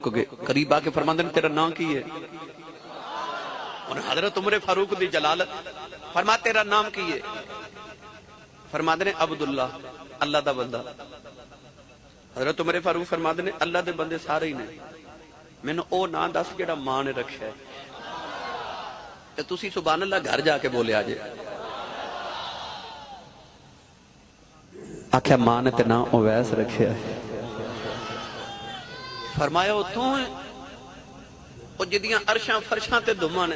قریب آ کے فرماندے نے تیرا نام کی ہے؟ انہیں حضرت عمر فاروق دی جلالت فرما تیرا نام کی ہے؟ فرماندے نے عبداللہ، اللہ دا بندہ۔ حضرت عمر فاروق فرماندے نے اللہ دے بندے سارے ہی نے، میں نے او نام دس جڑا ماں نے رکھا ہے، تے تسی سبحان اللہ گھر جا کے بولے آجے۔ آکھیا ماں نے تے نام اویس رکھیا ہے۔ فرمایا وہ تو ہے وہ جدیاں عرشاں فرشاں تے دماں نے،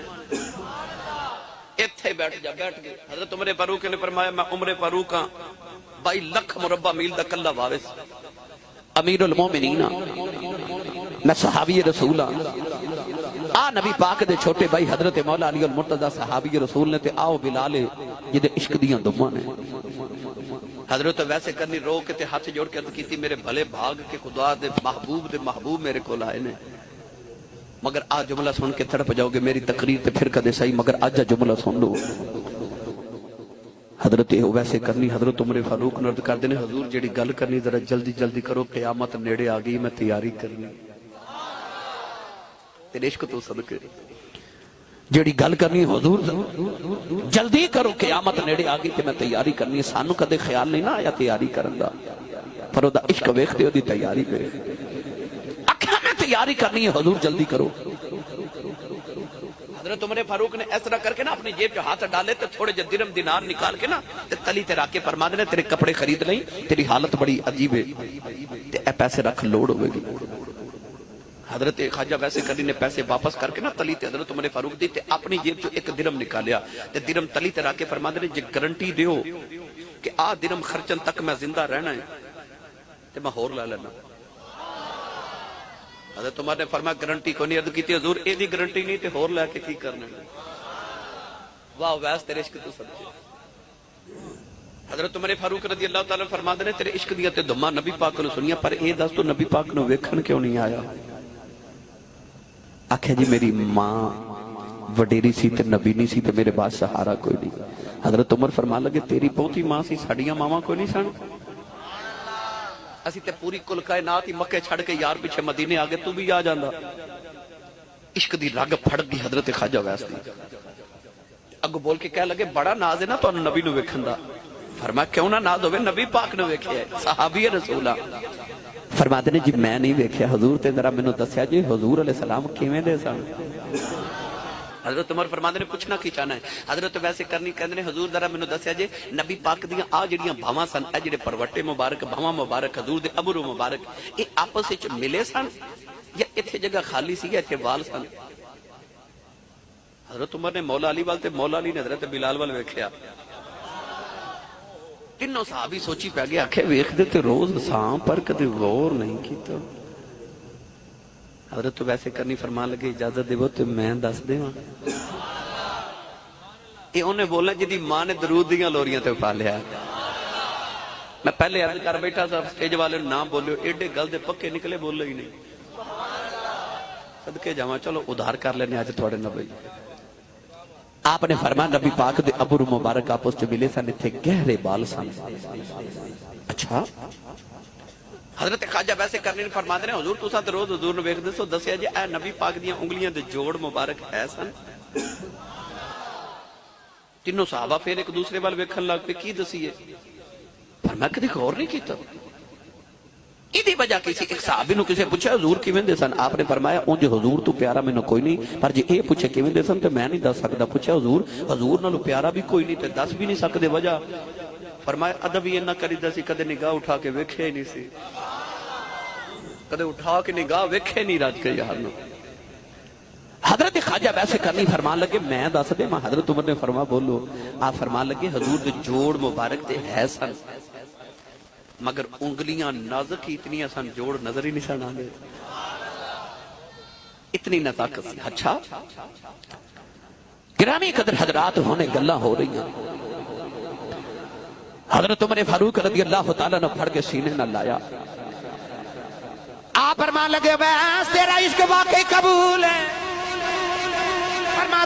اتھے بیٹھ جا، بیٹھ گئے۔ حضرت عمر فاروق نے فرمایا میں عمر فاروق ہاں، 22 لکھ مربع میل دا کلہ وارث، امیر المومنین، میں صحابی رسول ہاں۔ آ نبی پاک دے چھوٹے بھائی حضرت مولا علی المرتضی صحابی رسول نے تے آؤ بلال جدے عشق دیاں دماں نے۔ حضرت ویسے کرنی رو کے تے ہاتھ جوڑ کے عرض کی تھی میرے بھلے بھاگ کے خدا دے محبوب میرے کو لائے نے، مگر آج جملہ سن کے تڑپ جاؤ گے میری تقریر تے پھر کدے صحیح، مگر آج جملہ سن لو۔ حضرت ویسے کرنی حضرت عمر فاروق نے عرض کر دینے حضور جیڑی گل کرنی ذرا جلدی جلدی کرو، قیامت نیڑے آ گئی، میں تیاری کرنی تیرے عشق تو صدقے، جیڑی گل کرنی حضور جلدی کرو قیامت نیڑے آ گئی تے میں تیاری کرنی۔ سانو کدے خیال نہیں نہ آیا تیاری کرن دا، پر او دا عشق ویکھدے او دی تیاری کرے۔ آکھیا میں تیاری کرنی ہے حضور جلدی کرو۔ حضرت عمر فاروق نے اس طرح کر کے نا اپنی جیب جو ہاتھ ڈالے تو تھوڑے جو درم دینار نکال کے نا تلی تے رکھ کے فرما دینے تیرے کپڑے خرید لیں، تیری حالت بڑی عجیب ہے، تے اے پیسے رکھ لوڑ ہوئے گی۔ حضرت خواجہ ویسے کرنی نے پیسے واپس کر کے نا تلی تے حضرت عمر فاروق دی تے اپنی جیب جو ایک درم نکالیا تے درم تلی تے رکھ کے فرما دینے جے گارنٹی دیو کہ آ درم خرچن تک میں زندہ رہنا ہے تے میں ہور لے لینا۔ حضرت عمر نے فرمایا گارنٹی کو نہیں، عرض کیتی حضور اے دی گارنٹی نہیں تے ہور لے کے کی کرنا ہے؟ واہ ویس تیرے عشق تو صدقے۔ حضرت عمر فاروق رضی اللہ تعالیٰ فرما دینے تیرے عشق دیا تے دماں نبی پاک نے سنیا، پر اے دس تو نبی پاک نے ویکھن کیوں نہیں آیا؟ آکھے جی میری ماں وڈیری سی تے نبی نہیں سی تے میرے بعد سہارا کوئی نہیں۔ حضرت عمر فرما لگے تیری بہتی ماں سی، ساڑیاں ماما کوئی نہیں سن؟ اسی تے پوری کل کائنات ہی مکے چھڑ کے یار پیچھے مدینے آگے تو بھی آ جاندہ۔ عشق دی رگ پھڑ گئی حضرت خواجہ ویس دی، اگو بول کے کہہ لگے بڑا ناز ہے نا تو نبی نو ویکھن دا۔ فرمایا کیوں نہ ناز ہوئے، نبی پاک نے ویکھے ہے، صحابی رسولہ۔ فرماتے نے جی میں نہیں ویکھیا حضور تے ذرا میں نے دسیا جی حضور علیہ السلام کیویں دے سن؟ حضرت عمر فرماتے نے پوچھنا کی چاہنا ہے؟ حضرت ویسے کرنی کہندے نے حضور ذرا میں نے دسیا جی نبی پاک دیاں آ جڑیاں بھاواں سن، اے جڑے پروٹے مبارک بھاواں مبارک حضور دے ابرو مبارک، اے آپس وچ ملے سن یا ایتھے جگہ خالی سی یا ایتھے وال سن؟ حضرت عمر نے مولا علی وال تے مولا علی نے حضرت بلال وال ویکھیا۔ تینوں صحابی سوچی پہ گئے، آکھے ویکھ دے تے روز سام پر کدے غور نہیں کیتا۔ حضرت تو ویسے کرنی فرمان لگے اجازت دے وہ تے میں دس دے ہاں۔ اے انہیں بولنا جدی ماں نے درود دیاں لوریاں تے پالیا۔ میں پہلے عرض کر بیٹھا صاحب سٹیج والے نام بولیو، ایڈے گل دے پکے نکلے بولے ہی نہیں۔ صدقے جاواں چلو ادھار کر لینے آج تھوڑے نبی۔ آپ نے فرمایا نبی پاک دے ابرو مبارک آپس چ ملے سن، تھے گہرے بال سن۔ اچھا حضرت خواجہ ویسے کرنے فرما دے حضور تو ساتھ روز حضور نے ویکھ دے سو دسیا جی اے نبی پاک دیاں انگلیاں دے جوڑ مبارک ہے سن؟ تینوں صحابہ پھر ایک دوسرے وال ویکھن لگ پے، کی دسیے؟ فرمایا کدی غور نہیں کیتا۔ ایدی وجہ کسی ایک صحابی نو کسے پوچھا حضور کیویں دے سن؟ آپ نے فرمایا اونج حضور تو پیارا میں نو کوئی نہیں، پر جے اے پوچھے کیویں دے سن تے میں نہیں دس سکدا۔ پوچھا حضور نالو پیارا بھی کوئی نہیں تے دس بھی نہیں سکدے وجہ؟ فرمایا ادب ہی نہ کری دا سی، کدے نگاہ اٹھا کے ویکھے ہی نہیں سی، کدے اٹھا کے نگاہ ویکھے نہیں رج کے یار نو۔ حضرت خواجہ ویسے کرنی فرمان لگے میں دس دے ماں؟ حضرت عمر نے فرما بولو۔ آپ فرمان لگے حضور دے جوڑ مبارک تے ہے سن، مگر انگلیاں نازک ہی اتنی سن جوڑ نظر ہی نہیں سن آگے، اتنی نزاکت سی۔ اچھا گرامی قدر حضرات ہونے گلہ ہو رہی ہیں، حضرت عمر فاروق رضی اللہ تعالیٰ نے پھڑ کے سینے نہ لایا۔ آپ فرمان لگے ویس تیرا عشق واقعی قبول ہے؟ فرما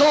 2